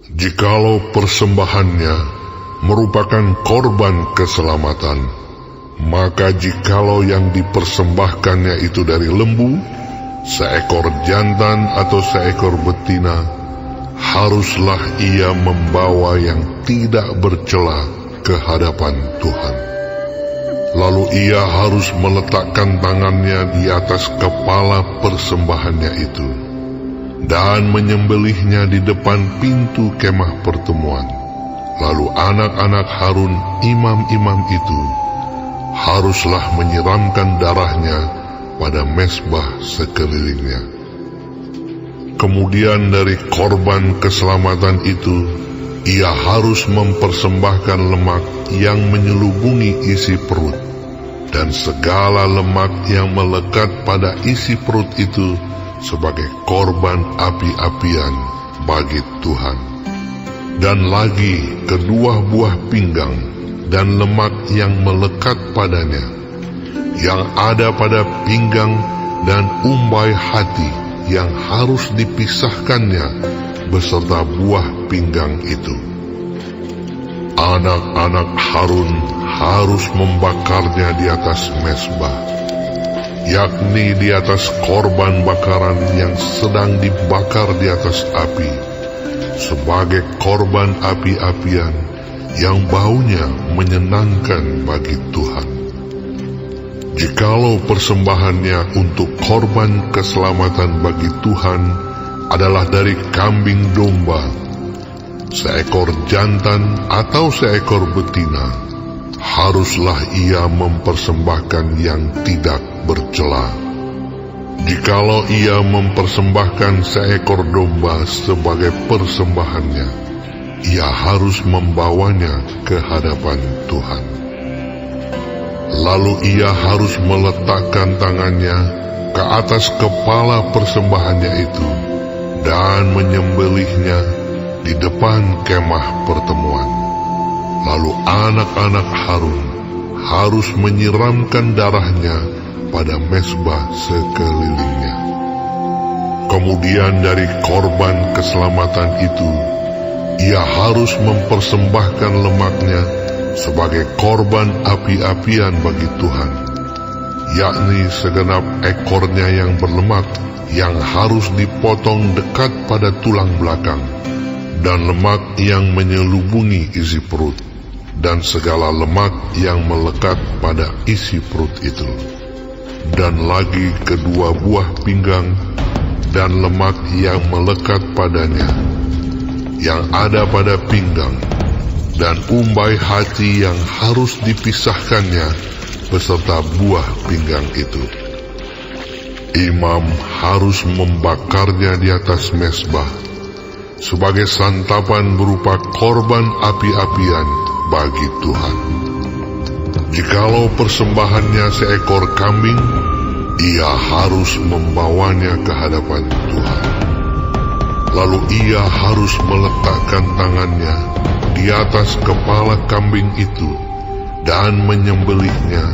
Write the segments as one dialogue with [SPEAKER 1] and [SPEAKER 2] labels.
[SPEAKER 1] Jikalau persembahannya merupakan korban keselamatan, maka jikalau yang dipersembahkannya itu dari lembu, seekor jantan atau seekor betina, haruslah ia membawa yang tidak bercela ke hadapan Tuhan. Lalu ia harus meletakkan tangannya di atas kepala persembahannya itu dan menyembelihnya di depan pintu kemah pertemuan. Lalu anak-anak Harun, imam-imam itu, haruslah menyiramkan darahnya pada mezbah sekelilingnya. Kemudian dari korban keselamatan itu, ia harus mempersembahkan lemak yang menyelubungi isi perut, dan segala lemak yang melekat pada isi perut itu sebagai korban api-apian bagi Tuhan. Dan lagi kedua buah pinggang dan lemak yang melekat padanya, yang ada pada pinggang dan umbai hati yang harus dipisahkannya beserta buah pinggang itu. Anak-anak Harun harus membakarnya di atas mezbah, yakni di atas korban bakaran yang sedang dibakar di atas api, sebagai korban api-apian yang baunya menyenangkan bagi Tuhan. Jikalau persembahannya untuk korban keselamatan bagi Tuhan adalah dari kambing domba, seekor jantan atau seekor betina, haruslah ia mempersembahkan yang tidak bercela. Jikalau ia mempersembahkan seekor domba sebagai persembahannya, ia harus membawanya ke hadapan Tuhan. Lalu ia harus meletakkan tangannya ke atas kepala persembahannya itu dan menyembelihnya di depan kemah pertemuan. Lalu anak-anak Harun harus menyiramkan darahnya pada mezbah sekelilingnya. Kemudian dari korban keselamatan itu, ia harus mempersembahkan lemaknya sebagai korban api-apian bagi Tuhan, yakni segenap ekornya yang berlemak yang harus dipotong dekat pada tulang belakang, dan lemak yang menyelubungi isi perut, dan segala lemak yang melekat pada isi perut itu, dan lagi kedua buah pinggang dan lemak yang melekat padanya, yang ada pada pinggang, dan umbai hati yang harus dipisahkannya beserta buah pinggang itu. Imam harus membakarnya di atas mezbah sebagai santapan berupa korban api-apian bagi Tuhan. Jikalau persembahannya seekor kambing, ia harus membawanya ke hadapan Tuhan. Lalu ia harus meletakkan tangannya di atas kepala kambing itu dan menyembelihnya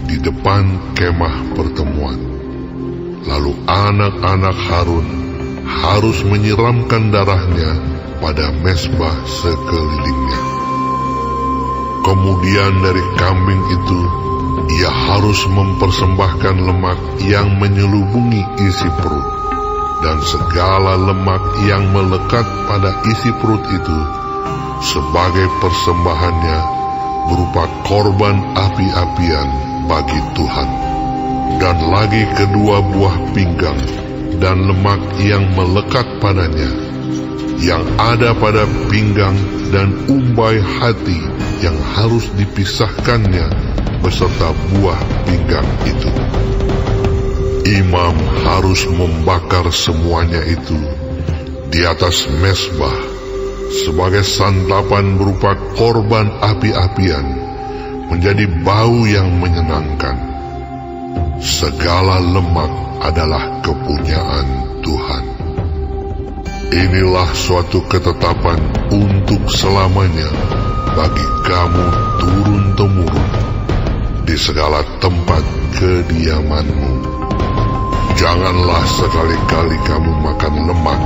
[SPEAKER 1] di depan kemah pertemuan. Lalu anak-anak Harun harus menyiramkan darahnya pada mezbah sekelilingnya. Kemudian dari kambing itu, ia harus mempersembahkan lemak yang menyelubungi isi perut, dan segala lemak yang melekat pada isi perut itu sebagai persembahannya berupa korban api-apian bagi Tuhan. Dan lagi kedua buah pinggang dan lemak yang melekat padanya, yang ada pada pinggang dan umbai hati yang harus dipisahkannya beserta buah pinggang itu. Imam harus membakar semuanya itu di atas mezbah sebagai santapan berupa korban api-apian, menjadi bau yang menyenangkan. Segala lemak adalah kepunyaan Tuhan. Inilah suatu ketetapan untuk selamanya bagi kamu turun-temurun di segala tempat kediamanmu. Janganlah sekali-kali kamu makan lemak